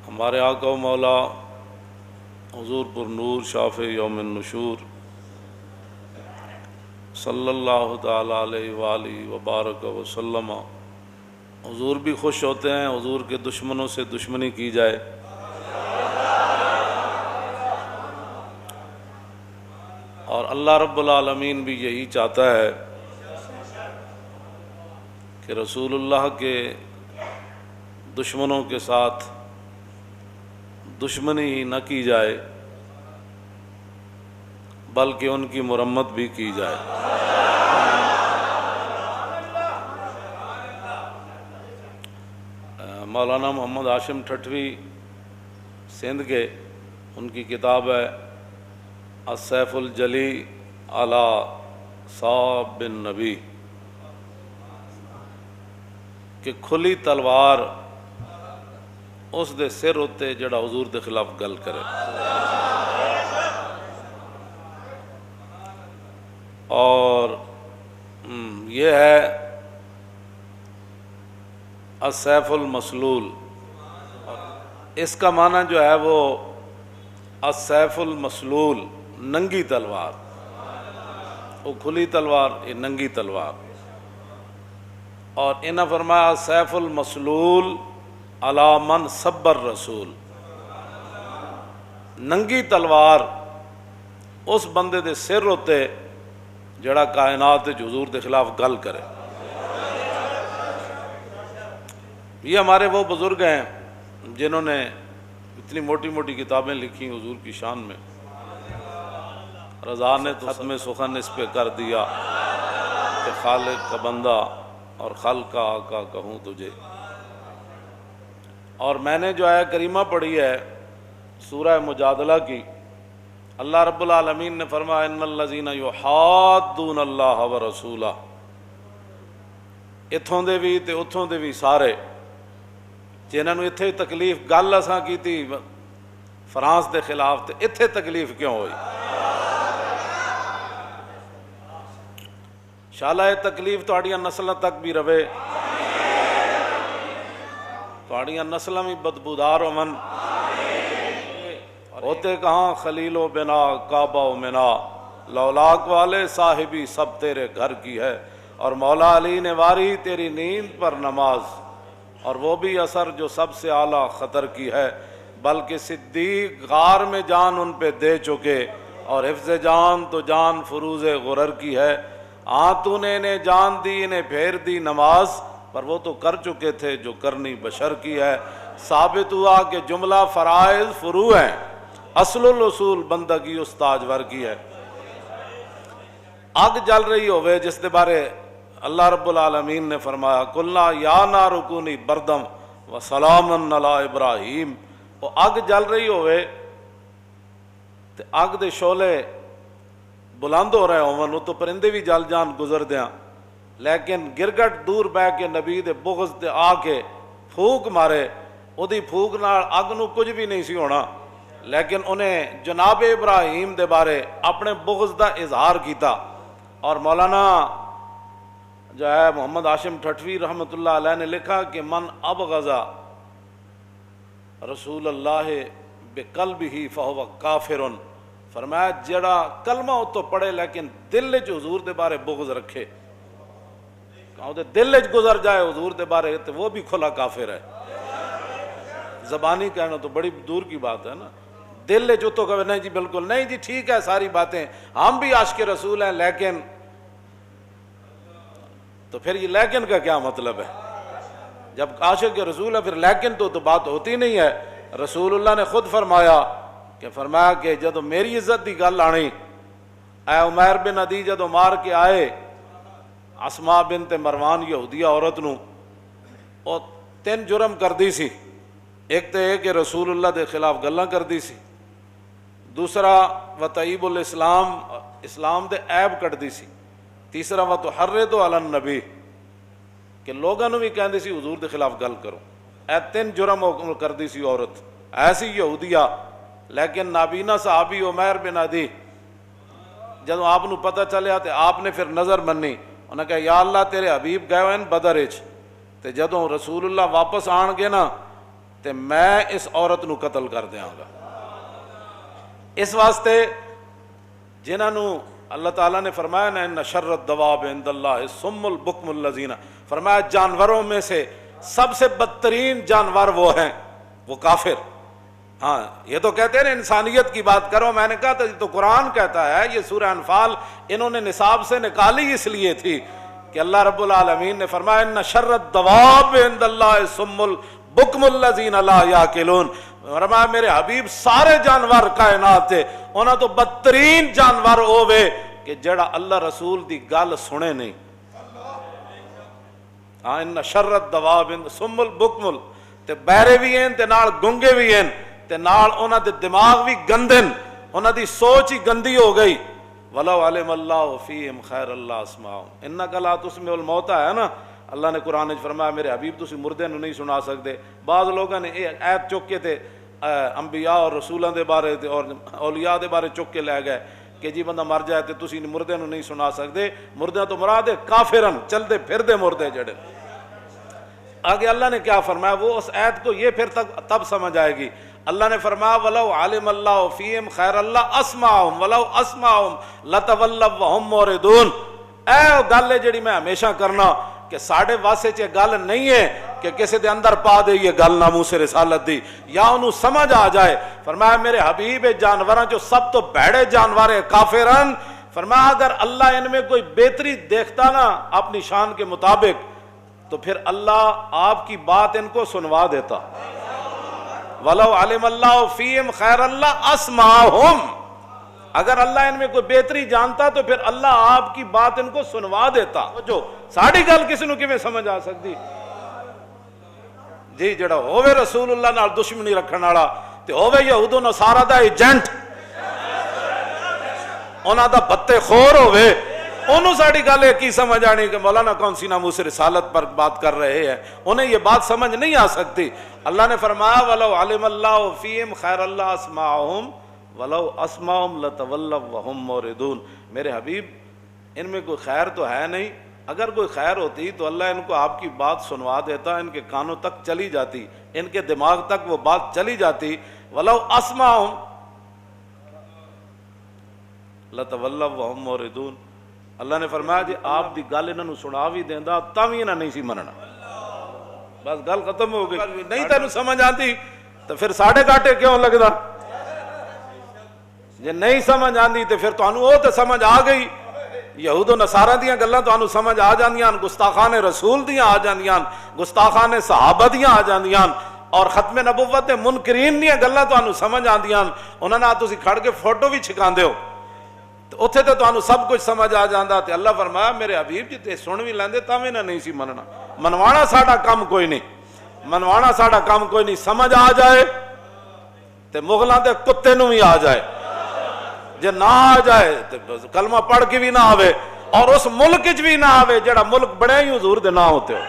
ہمارے آقا و مولا حضور پر نور شافع یوم النشور صلی اللہ تعالیٰ علیہ وآلہ وبارک وسلم، حضور بھی خوش ہوتے ہیں حضور کے دشمنوں سے دشمنی کی جائے، اور اللہ رب العالمین بھی یہی چاہتا ہے کہ رسول اللہ کے دشمنوں کے ساتھ دشمنی ہی نہ کی جائے بلکہ ان کی مرمت بھی کی جائے۔ مولانا محمد ہاشم ٹھٹوی سندھ کے، ان کی کتاب ہے السیف الجلی علی صاب بن نبی، کہ کھلی تلوار اس دے سر ہوتے جڑا حضور دے خلاف گل کرے، اور یہ ہے السیف المسلول۔ اس کا معنی جو ہے وہ السیف المسلول، ننگی تلوار، وہ کھلی تلوار، یہ ننگی تلوار۔ اور انہاں فرمایا السیف المسلول علی من سب الرسول، ننگی تلوار اس بندے دے سر ہوتے جڑا کائنات حضور دے خلاف گل کرے۔ یہ ہمارے وہ بزرگ ہیں جنہوں نے اتنی موٹی موٹی کتابیں لکھی حضور کی شان میں۔ رضا نے تو ختم سخن اس پہ کر دیا کہ خالق کا بندہ اور خلق کا آقا کہوں تجھے۔ اور میں نے جو آیہ کریمہ پڑھی ہے سورہ مجادلہ کی، اللہ رب العالمین نے فرمایا ان الذین یحادون اللہ ورسولہ، اتھوں دے بھی تے اتھوں دے بھی سارے جنہاں نوں اتھے تکلیف گل اساں کیتی فرانس دے خلاف، تے اتھے تکلیف کیوں ہوئی؟ انشاءاللہ یہ تکلیف تہاڈیاں نسلاں تک بھی رہے، تہاڈیاں نسلاں بھی بدبودار ہون۔ ہوتے کہاں خلیل و بنا کعبہ و منا، لولاک والے صاحبی سب تیرے گھر کی ہے، اور مولا علی نے واری تیری نیند پر نماز، اور وہ بھی اثر جو سب سے اعلیٰ خطر کی ہے، بلکہ صدیق غار میں جان ان پہ دے چکے، اور حفظ جان تو جان فروز غرر کی ہے۔ ہاں تو نے انہیں جان دی انہیں پھیر دی نماز، پر وہ تو کر چکے تھے جو کرنی بشر کی ہے۔ ثابت ہوا کہ جملہ فرائض فروع ہیں، اصل الاصول بندگی استاجور کی ہے۔ آگ جل رہی ہوئے جس دے بارے اللہ رب العالمین نے فرمایا قلنا یا نار کونی بردم و سلام علی ابراہیم، وہ آگ جل رہی ہوئے تے آگ دے شعلے بلند ہو رہے ہوں، وہ تو پرندے بھی جل جان گزر دیاں، لیکن گرگٹ دور بہ کے نبی دے بغض تے آ کے پھوک مارے، او دی پھوک نال اگ نو کچھ بھی نہیں سی ہونا، لیکن انہیں جناب ابراہیم دے بارے اپنے بغض دا اظہار کیتا۔ اور مولانا جو ہے محمد ہاشم ٹھٹوی رحمۃ اللہ علیہ نے لکھا کہ من ابغض رسول اللہ بقلبہ فہو کافر، فرمایا جڑا کلمہ تو پڑھے لیکن دل وچ حضور دے بارے بغض رکھے، کہاں دے دل وچ گزر جائے حضور دے بارے تو وہ بھی کھلا کافر ہے۔ زبانی کہنا تو بڑی دور کی بات ہے نا، دل وچ تو کہے نہیں جی بالکل نہیں جی ٹھیک ہے ساری باتیں، ہم بھی عاشق رسول ہیں، لیکن تو پھر یہ لیکن کا کیا مطلب ہے؟ جب عاشق رسول ہے پھر لیکن تو بات ہوتی نہیں ہے۔ رسول اللہ نے خود فرمایا کہ جدو میری عزت دی گل آنی، اے عمیر بن عدی جدو مار کے آئے اسماء بنت مروان یہودیہ عورت نو، اور 3 جرم کر دی سی، ایک تو یہ کہ رسول اللہ دے خلاف گلاں کر دی سی، دوسرا وطیب الاسلام، اسلام دے عیب کٹ دی سی، تیسرا وتحرض علی النبی، کہ لوگاں نو بھی کہندی سی حضور دے خلاف گل کرو۔ اے 3 جرم کر دی سی عورت، ایسی یہودیہ، لیکن نابینا صحابی عمیر بن عدی جدو آپ نو پتہ چلیا تو آپ نے پھر نظر منی، انہوں نے کہا یا اللہ تیرے حبیب گئے ہوئے بدر وچ، تے جدوں رسول اللہ واپس آن گے نا تے میں اس عورت نو قتل کر دیاں گا۔ اس واسطے جنہاں نو اللہ تعالیٰ نے فرمایا نا ان شر الدواب عند اللہ الصم البکم الذین، فرمایا جانوروں میں سے سب سے بدترین جانور وہ ہیں وہ کافر۔ ہاں یہ تو کہتے ہیں نا انسانیت کی بات کرو، میں نے کہا تھا یہ تو قرآن کہتا ہے، یہ سورہ انفال انہوں نے نصاب سے نکالی اس لیے تھی کہ اللہ رب العالمین نے فرمایا ان شر الدواب عند اللہ الصم البکم الذین لا یعقلون، فرمایا میرے حبیب سارے جانور کائنات تھے انہاں تو بدترین جانور ہووے کہ جڑا اللہ رسول دی گل سنے نہیں۔ ہاں ان شر الدواب الصم البکم، تے بہرے بھی ہیں تے نال گنگے بھی ہیں تے نال انہاں دے دماغ بھی گندن، انہاں دی سوچ ہی گندی ہو گئی۔ وَلَوْ عَلِمَ اللَّهُ فِيهِمْ خَيْرَ اللَّهُ أَسْمَعَهُمْ إِنَّكَ لَا تُسْمِعُ الْمَوْتَى ہے نا، اللہ نے قرآن میں فرمایا میرے حبیب تسی مردے نو نہیں سنا سکتے۔ بعض لوگوں نے یہ آیت چک کے تے انبیاء اور رسولاں دے بارے اور اولیاء دے بارے چک کے لے گئے کہ جی بندہ مر جائے تے تسی مردے نو نہیں سنا سکتے، مردے تو مراد ہے کافرن چلتے پھردے مردے جڑے۔ آگے اللہ نے کیا فرمایا، وہ اس آیت کو یہ پھر تب سمجھ آئے گی۔ اللہ نے فرمایا وَلَوْ عَلِمَ اللَّهُ فِيهِمْ خَيْرَ اللَّهُ أَسْمَعَهُمْ وَلَوْ أَسْمَعَهُمْ لَتَوَلَّوْا وَهُمْ مُعْرِضُونَ۔ اے گل ہے جڑی میں ہمیشہ کرنا کہ ساڑھے واسے چے گل نہیں ہے کہ کسی دے اندر پا دے یہ گل ناموس رسالت دی یا انہوں سمجھ آ جائے۔ فرمایا میرے حبیب جانوراں جو سب تو بھڑے جانور ہے کافرن، فرمایا اگر اللہ ان میں کوئی بہتری دیکھتا نا اپنی شان کے مطابق تو پھر اللہ آپ کی بات ان کو سنوا دیتا۔ وَلَوْ عَلِمَ اللَّهُ فِيهِمْ خَيْرَ اللَّهُ أَسْمَعَهُمْ، اگر اللہ ان میں کوئی بہتری جانتا تو پھر اللہ آپ کی بات ان کو سنوا دیتا۔ جو ساڑھی گل کسی نو کیویں سمجھ آ سکتی جی، جڑا ہووے رسول اللہ نال دشمنی رکھن والا تے ہووے یہود و نصارا دا ایجنٹ، انہاں دا بتے خور ہووے، انہوں ساڑھی گل کی سمجھ آنی کہ مولانا کون سی ناموس رسالت پر بات کر رہے ہیں، انہیں یہ بات سمجھ نہیں آ سکتی۔ اللہ نے فرمایا وَلَوْ عَلِمَ اللَّهُ فِيهِمْ خَيْرَ اللَّهُ أَسْمَعَهُمْ وَلَوْ أَسْمَعَهُمْ لَتَوَلَّوْا وَهُمْ مُعْرِضُونَ۔ میرے حبیب ان میں کوئی خیر تو ہے نہیں، اگر کوئی خیر ہوتی تو اللہ ان کو آپ کی بات سنوا دیتا، ان کے کانوں تک چلی جاتی، ان کے دماغ تک وہ بات چلی جاتی۔ وَلَوْ أَسْمَعَهُمْ لَتَوَلَّوْا وَهُمْ مُعْرِضُونَ۔ اللہ نے فرمایا جی آپ دی گل انہوں نے سنا بھی دیندہ تاں بھی انہاں نہیں سی مننا، بس گل ختم ہو گئی۔ نہیں تینوں سمجھ آتی تو پھر ساڑھے گاٹے کیوں لگدا، جے نہیں سمجھ آندی تو پھر تانوں وہ تو سمجھ آ گئی، یہود و نصارہ دیاں گلاں تانوں سمجھ آ جاندیاں، گستاخان رسول دیاں آ جاندیاں، گستاخان صحابہ دیاں آ جاندیاں، اور ختم نبوت منکرین دیاں گلاں تانوں سمجھ آندیاں، انہاں نال تسی کھڑ کے فوٹو بھی چھکاندے ہو اتھے تو تانوں سب کچھ سمجھ آ جاندہ۔ تے اللہ فرمایا میرے حبیب جی تے سن بھی لیندے تاں نہ نہیں سی مننا، منوانا ساڑا کام کوئی نہیں، منوانا ساڑا کام کوئی نہیں، سمجھ آ جائے تے مغلاں دے کتے نو بھی آ جائے، جے نہ آ جائے تے کلمہ پڑھ کے بھی نہ آوے اور اس ملک بھی نہ آوے جڑا ملک بڑے ہی حضور دے نہ ہوتے ہو۔